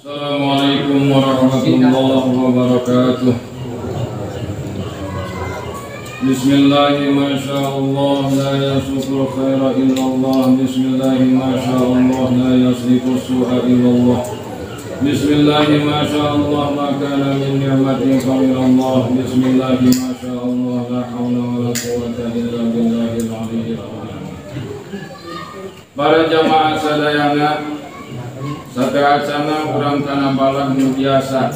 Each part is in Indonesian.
Assalamualaikum warahmatullahi wabarakatuh. Bismillahi masyaallah la yasukul khaira illallah. Bismillahi masyaallah la yasriku su'a illallah. Bismillahi masyaallah ma kana min ni'matin fa minallah. Bismillahi masyaallah la haula wa la quwwata illa billahil aliyyil azim. Para jamaah sadayana sateacana urang kana balag nu biasa.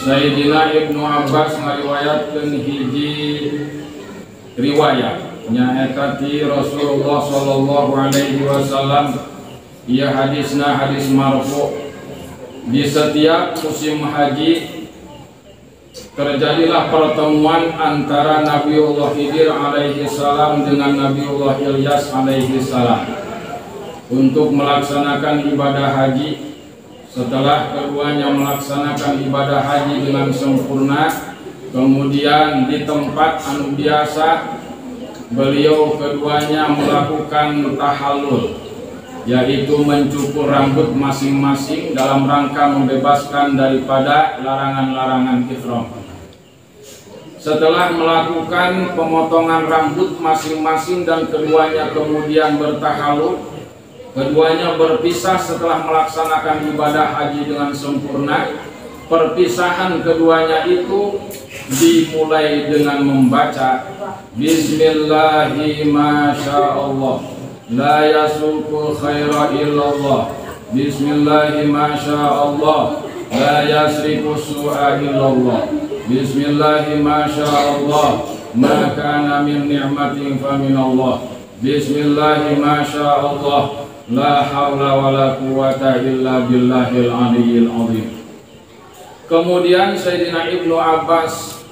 Sayyidina Ibnu Abbas ngariwayatkeun hiji riwayat nyaeta ti Rasulullah sallallahu alaihi wasallam. Ieu hadisna hadis marfu. Di setiap musim haji terjadilah pertemuan antara Nabiullah Khidir alaihi salam dengan Nabiullah Ilyas alaihi salam untuk melaksanakan ibadah haji. Setelah keduanya melaksanakan ibadah haji dengan sempurna, kemudian di tempat anu biasa beliau keduanya melakukan tahallul, yaitu mencukur rambut masing-masing dalam rangka membebaskan daripada larangan-larangan ihram. Setelah melakukan pemotongan rambut masing-masing dan keduanya kemudian bertahallul, keduanya berpisah setelah melaksanakan ibadah haji dengan sempurna. Perpisahan keduanya itu dimulai dengan membaca Bismillahi masyaallah la yasuku khaira illallah. Bismillahi masyaallah la yasriku su'a illallah. Bismillahi masyaallah ma kana min ni'matin fa minallah. Bismillahi masyaallah la haula wa la quwwata illa billahil aliyyil azim. Kemudian Sayyidina Ibnu Abbas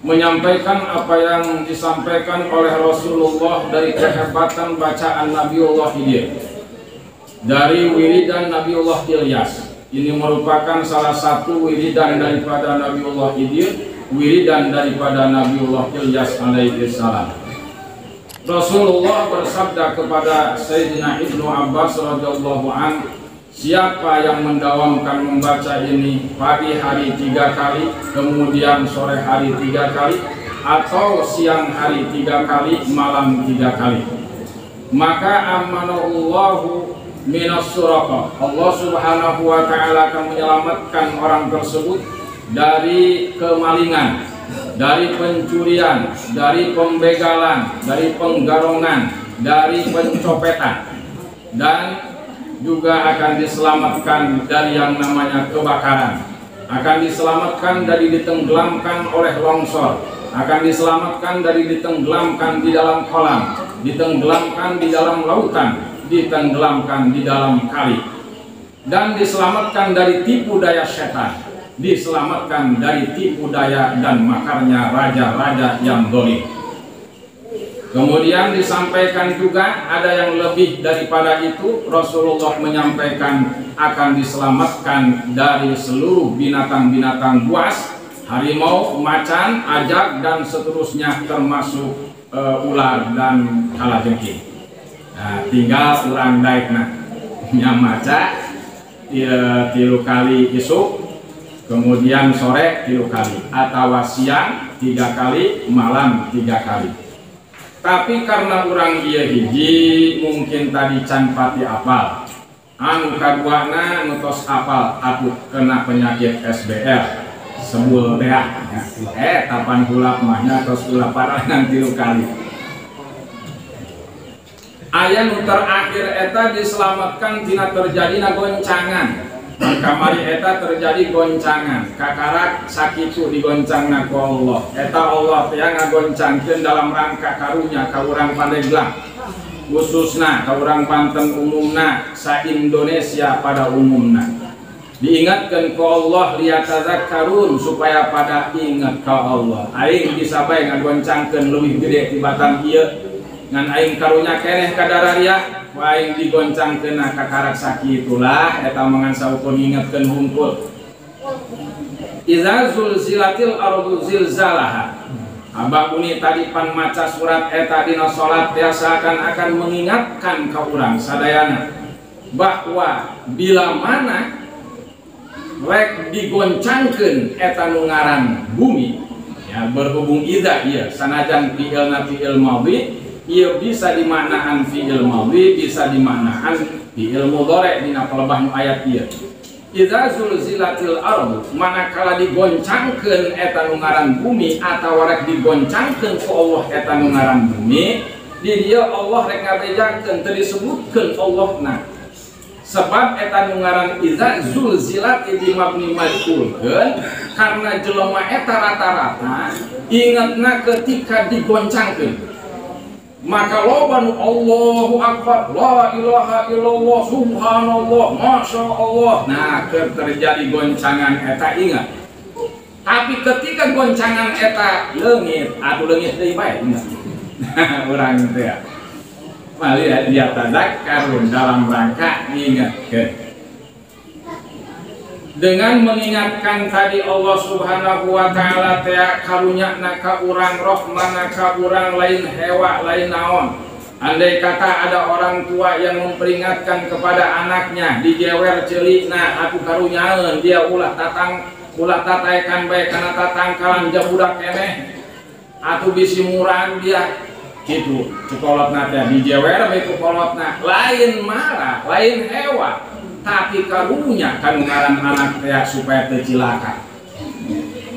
menyampaikan apa yang disampaikan oleh Rasulullah dari kehebatan bacaan Nabiullah Khidir, dari wiridan Nabiullah Ilyas. Ini merupakan salah satu wiridan daripada Nabiullah Khidir, wiridan daripada Nabiullah Ilyas alaihi salam. Rasulullah bersabda kepada Sayyidina Ibnu Abbas radhiyallahu an, siapa yang mendawamkan membaca ini pagi hari 3 kali, kemudian sore hari 3 kali, atau siang hari 3 kali, malam 3 kali, maka amanallahu minas suraqah. Allah subhanahu wa ta'ala akan menyelamatkan orang tersebut dari kemalingan, dari pencurian, dari pembegalan, dari penggarongan, dari pencopetan, dan juga akan diselamatkan dari yang namanya kebakaran, akan diselamatkan dari ditenggelamkan oleh longsor, akan diselamatkan dari ditenggelamkan di dalam kolam, ditenggelamkan di dalam lautan, ditenggelamkan di dalam kali, dan diselamatkan dari tipu daya setan, diselamatkan dari tipu daya dan makarnya raja-raja yang zalim. Kemudian disampaikan juga ada yang lebih daripada itu. Rasulullah menyampaikan akan diselamatkan dari seluruh binatang-binatang buas, harimau, macan, ajak, dan seterusnya, termasuk ular dan kalajengking. Nah, tinggal urang daekna nyamaca 3 kali isuk, kemudian sore 3 kali, atau siang 3 kali, malam 3 kali. Tapi karena orang ieu hiji mungkin tadi can pati apal, anu kaduana nutos apal atuh kena penyakit SBR, sebul beak, tapan hulap mahnya tos hulap parangan 3 kali. Aya nu terakhir eta diselamatkan tina terjadina goncangan. Kamari eta terjadi goncangan, kakarak sakitu digoncangna ku Allah. Eta Allah teh ngagoncangkeun dalam rangka karunya ka urang Pandeglang, khususna ka urang Banten umumna, sa Indonesia pada umumna. Diingatkeun ku Allah liyatadzakkarun, supaya pada ingat ka Allah. Aing bisa bae ngagoncangkeun leuwih gede tibatan ieu ngan aing karunya keneh ka darariah, aing digoncangkeun ka karak sakitulah eta mangan saukeun ngingetkeun hungkul. Idza zulzilatil ardu zilzalaha. Abah Uni tadi pan maca surat eta dina salat biasa akan mengingatkan ka urang sadayana bahwa bila mana rek digoncangkeun eta nu ngaran bumi, ya berhubung idza ieu sanajan fi'ilna fi'il madhi ieu bisa dimaknaan fi'il madhi bisa dimaknaan fi'il mudhari dina pelebah nu ayat ieu. Idza zulzilatil ardu manakala digoncangkeun eta nu ngaran bumi atawa rek digoncangkeun ku Allah eta nu ngaran bumi, di dieu Allah rek ngabejakeun teu disebutkeun Allahna. Sebab eta nu ngaran idza zulzilat di mabni majhulkeun karena jelema eta rata-rata ingetna ketika digoncangkeun. Maka loba nu Allahu akbar la ilaha illallah subhanallah masya Allah, nah terjadi goncangan eta ingat. Tapi ketika goncangan eta leungit atuh leungit deui bae urang teh ya mali dia tadzakkarun dalam rangka ingatkeun. Dengan mengingatkan tadi Allah Subhanahu wa taala teh karunyana ka urang rahmana ka urang lain hewa lain naon. Andai kata ada orang tua yang memperingatkan kepada anaknya dijewer ceulikna atuh karunyaeun dia ulah tataekan bae kana tatangkalan ja budak keneh atuh bisi murang dia gitu cekolotna teh dijewer bae ku kolotna lain marah lain hewa tapi karunya kanu ngaran anak teh supaya teu cilaka.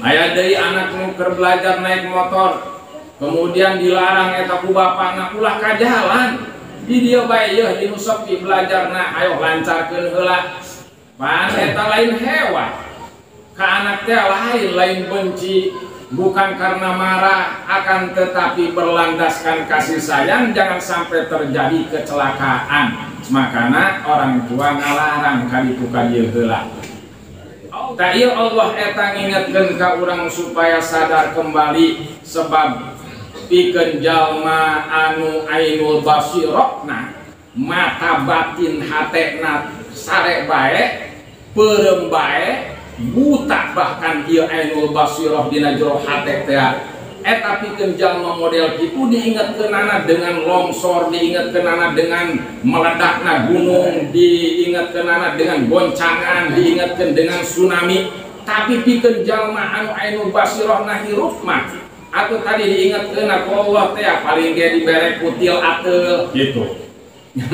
Aya deui anak nu keur belajar naik motor kemudian dilarang eta ku bapana ulah ka jalan di dieu bae yeuh di nu sepi belajarna ayo lancarkeun heula pan eta lain hewa ka anak teh lain benci bukan karena marah akan tetapi berlandaskan kasih sayang jangan sampai terjadi kecelakaan. Makana orang tua ngalarang kaditu ka dieu heula. Ta ieu Allah eta ngingetkeun ka urang supaya sadar kembali sebab pikeun jalma anu ainul basirahna mata batin hatena sare bae peureum bae buta bahkan ieu ainul basirah dina jero hate teh eta pikeun jalma model kitu diingetkeunana dengan longsor, diingetkeunana dengan meledakna gunung, diingetkeunana dengan goncangan, diingetkeun dengan tsunami. Tapi pikeun jalma anu ainul basirahna hirup mah atuh tadi diingetkeunna ku Allah teh paling ge dibere kutil ateul gitu.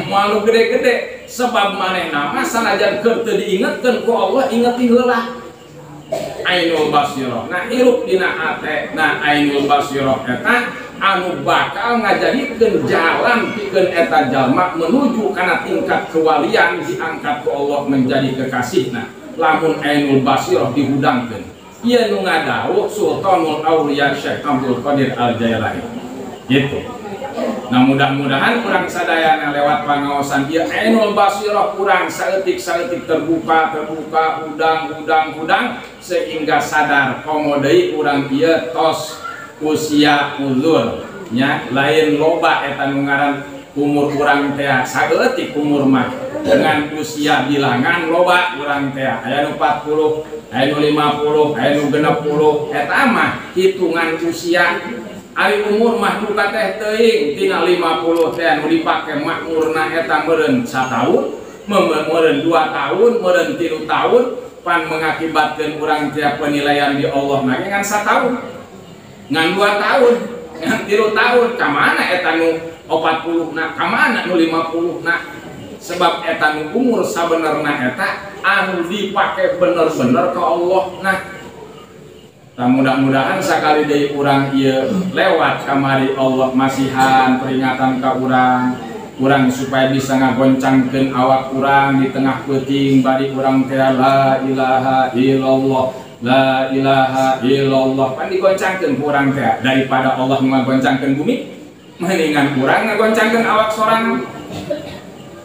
Malu gede-gede sebab manehna mah sanajan keur teu diingetkeun ku Allah ingeti heula. Ainul basirah nah hirup dina hate nah ainul basirah eta anu bakal ngajadikeun jalan pikeun eta jalma menuju kana tingkat kewalian diangkat ku Allah menjadi kekasihna lamun ainul basirah dihudangkeun. Ieu nu ngadawuh Sultanul Auliya Syekh Abdul Qadir Al-Jailani gitu. Nah mudah-mudahan kurang sadayana lewat pangaosan ieu ainul basirah kurang saeutik-saeutik terbuka udang sehingga sadar komo deui urang ieu tos usia uzur nya lain loba eta nu ngaran umur urang teh saeutik umur mah dengan usia bilangan loba urang teh aya nu 40 aya nu 50 aya nu 60 eta mah hitungan usia. Ari umur mah duka teh teuing tina 50 teh anu dipake makmurna eta meureun 1 tahun, meureun 2 tahun, meureun 3 tahun pan mengakibatkeun urang teh penilaian di Allah mah ngan 1 tahun. Ngan 2 tahun, ngan 3 tahun ka mana eta nu 40 na, ka mana nu 50 na. Sebab eta nu umur sabenerna eta anu dipake bener-bener ka Allah nah. Nah, mudah-mudahan sekali dari urang ieu lewat kamari Allah masihan peringatan ka urang supaya bisa ngagoncangkeun awak urang di tengah peuting bari urang teh la ilaha illallah la ilaha illallah pan digoncangkeun ku urang teh daripada Allah ngagoncangkeun bumi mendingan urang ngagoncangkeun awak sorangan.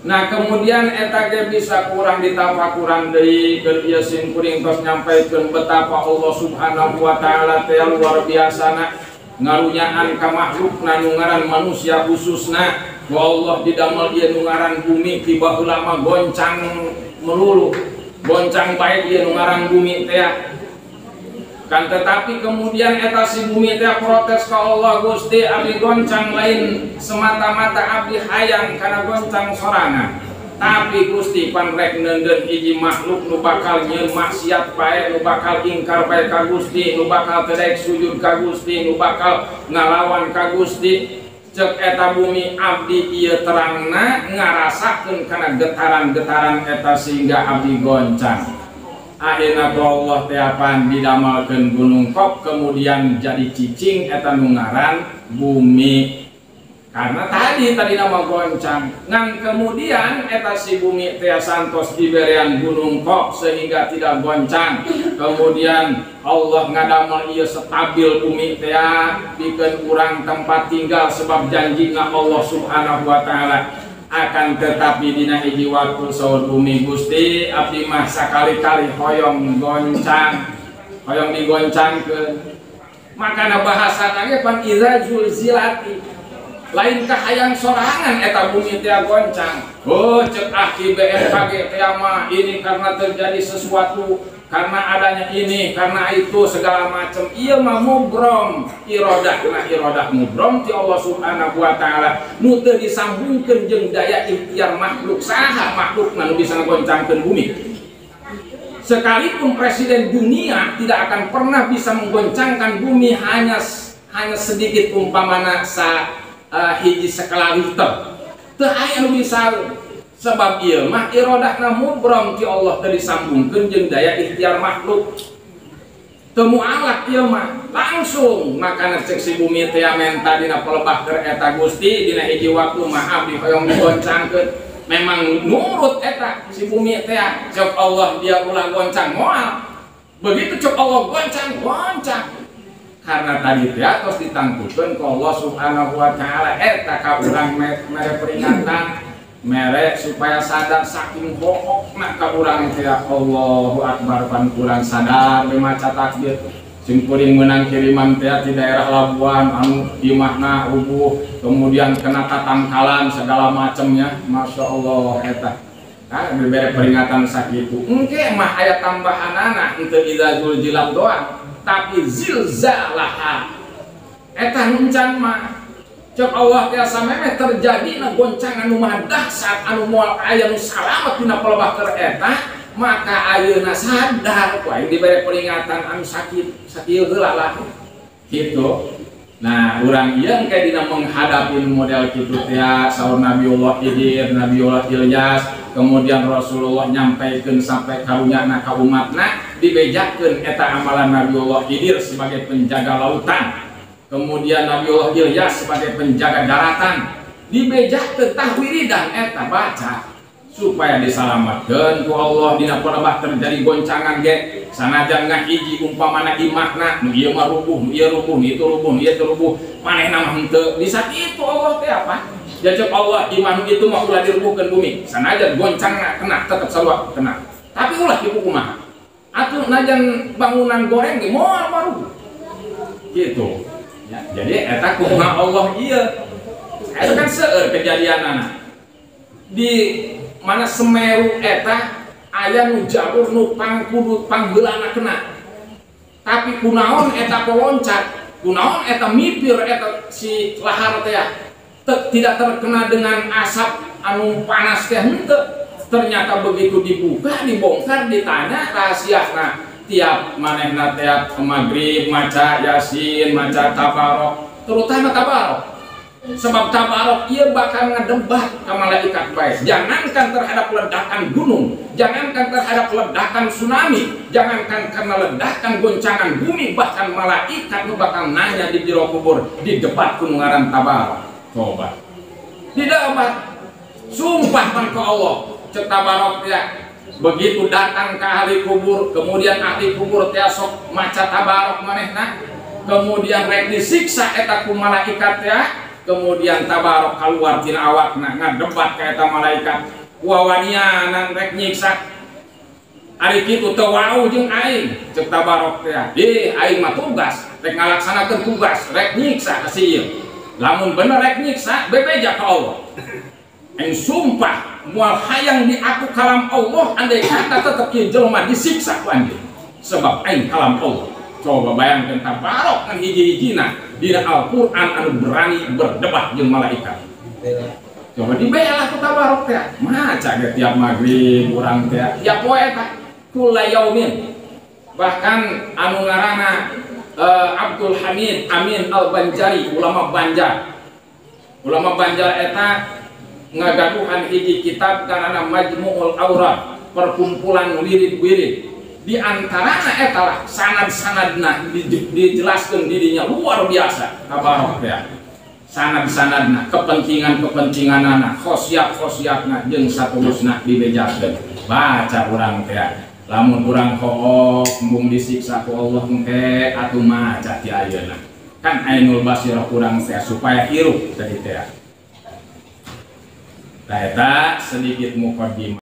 Nah kemudian eta ge bisa kurang ditafakuran deui keur ieu sim kuring tos nyampaikeun betapa Allah Subhanahu wa taala teh luar biasana ngarunyaan ka makhlukna nu ngaran manusia khususna ku Allah didamel ieu nu ngaran bumi tiba ulama goncang melulu goncang bae ieu nu ngaran bumi teh kan tetapi kemudian eta si bumi teh protes ka Allah Gusti abdi goncang lain semata-mata abdi hayang karena goncang sorangan tapi Gusti pan rek neundeun hiji makhluk nu bakal nyieun maksiat bae, nu bakal ingkar bae ka Gusti, nu bakal teu daek sujud ka Gusti, nu bakal ngalawan ka Gusti. Cek eta bumi abdi ieu terangna ngarasakeun kana getaran-getaran eta sehingga abdi goncang. Akhirna ku Allah teh apan didamelkeun gunung kop kemudian jadi cicing eta nu ngaran bumi. Karena tadi nama goncang ngan kemudian eta si bumi teh santos diberian gunung kop sehingga tidak goncang. Kemudian Allah ngadamel ieu stabil bumi teh pikeun urang tempat tinggal sebab janjina Allah Subhanahu wa taala. Akan tetapi dina hiji waktu saur bumi Gusti abdi mah sakali-kali hoyong goncang, hoyong digoncangkeun. Makana bahasana ge pan iza zulzilati. Lain kahayang sorangan eta bumi teh goncang. Oh cek aki BMKG teh mah ini karena terjadi sesuatu, karena adanya ini, karena itu segala macam. Ieu mah mubrom irodah mubrom ti Allah Subhanahu wa taala nu teu disambungkeun jeung daya ikhtiar makhluk. Saha makhlukna nu bisa ngoncangkeun bumi? Sekalipun presiden dunia tidak akan pernah bisa menggoncangkan bumi hanya sedikit umpamana hiji sekala liter teu aya nu bisa sebab ieu mah irodahna mubrom ti Allah teu disambungkeun jeung daya ikhtiar makhluk teu mualak ieu mah langsung. Makana cek si bumi teh menta dina pelebah keur eta Gusti dina hiji waktu mah abdi hoyong digoncangkeun memang nurut eta si bumi teh cek Allah dia ulah goncang moal begitu cek Allah goncang karena tadi teh tos ditangtukeun ku Allah Subhanahu wa taala eta ka urang mere peringatan mere supaya sadar saking hookna ka urang teh Allahu akbar pan urang sadar maca takbir sing kuring meunang kiriman teh di daerah Labuan anu imahna rubuh kemudian kena tatangkalan segala macemnya Masya Allah eta kan bere peringatan sakitu engke mah aya tambahanana henteu idza zulzilat doang tapi zilzalaha eta nuncang mah cek Allah teh samemeh terjadi na goncangan nu mah dahsyat anu moal aya nu salamet dina pelebah keur eta maka ayeuna sadar ku aing dibere peringatan anu sakit sakieu heula lah kitu. Nah urang ieu engke dina menghadapi model kitu teh saur Nabiullah Khidir, Nabiullah Ilyas, kemudian Rasulullah nyampaikeun sampai karunyana ka umatna dibejakeun eta amalan Nabiullah Khidir sebagai penjaga lautan, kemudian Nabiullah Ilyas sebagai penjaga daratan, dibejakeun tah wiridan eta baca supaya disalamatkeun ku Allah dina pelebah terjadi goncangan ge sanajan ngahiji umpamana imahna nu ieu mah rubuh, nu ieu rubuh, nu itu rubuh, nu ieu teu rubuh, manehna mah henteu. Di saat itu Allah teh apa? Jajak Allah imah nu itu mah ulah dirubuhkeun bumi. Sanajan goncangna kena tetep saluak kena. Tapi ulah dipuku kumaha? Atuh najan bangunan goreng ge moal baru. Gitu. Ya, jadi eta kumaha Allah ieu. Eta kan seueur kejadianana. Di mana Semeru eta aya nu jalur nu pangkudu panggeulana kena tapi kunaon eta peloncat kunaon eta mipir eta si lahar teh tidak terkena dengan asap anu panas teh henteu. Ternyata begitu dibuka dibongkar ditanya rahasiana tiap manehna tiap maghrib maca yasin maca tabarok terutama tabarok sebab tabarok ia bakal ngedebat ke malaikat baik. Jangankan terhadap ledakan gunung, jangankan terhadap ledakan tsunami, jangankan karena ledakan goncangan bumi, bahkan malaikat nu bakal nanya di jero kubur di debat kunungaran tabarok. Coba di debat sumpah man ke Allah cek tabarok ya. Begitu datang ke ahli kubur, kemudian ahli kubur teh sok maca tabarok manehna, kemudian rek disiksa eta ku malaikat ya. Kemudian tabarok keluar tina awakna ngadebat ka eta malaikat wawanianan rek nyiksa ari kitu teu wau jeung aing cek tabarok teh aing mah tugas rek ngalaksanakeun tugas rek nyiksa ka sieu lamun bener rek nyiksa bebeja ka Allah aing sumpah moal hayang di aku kalam Allah andai kata tetep kieu jelema disiksa ku anjeun sebab aing kalam Allah. Coba bayangkan tabarok kan hiji-hijina dina Al-Quran anu berani berdebat jeung malaikat. coba dibela ku tabarok teh maca ge tiap maghrib urang teh ya poe tah kula yaumin. Bahkan anu ngaranna Abdul Hamid Amin Al-Banjari ulama Banjar eta ngagaduhan hiji kitab karena Majmu'ul Awrad perkumpulan wirid-wirid. Di antaranya eta lah sanad-sanadna dijelaskeun dirinya luar biasa tabarok ya. Sanad-sanadna kepentingan-kepentinganana khosiat-khosiatna jeung saterusna dibejakeun. Baca urang teh lamun urang hook embung disiksa ku Allah engke atuh maca ti ayeuna. Kan ainul basirah urang teh supaya hirup tadi teh. Eta sedikit muqaddimah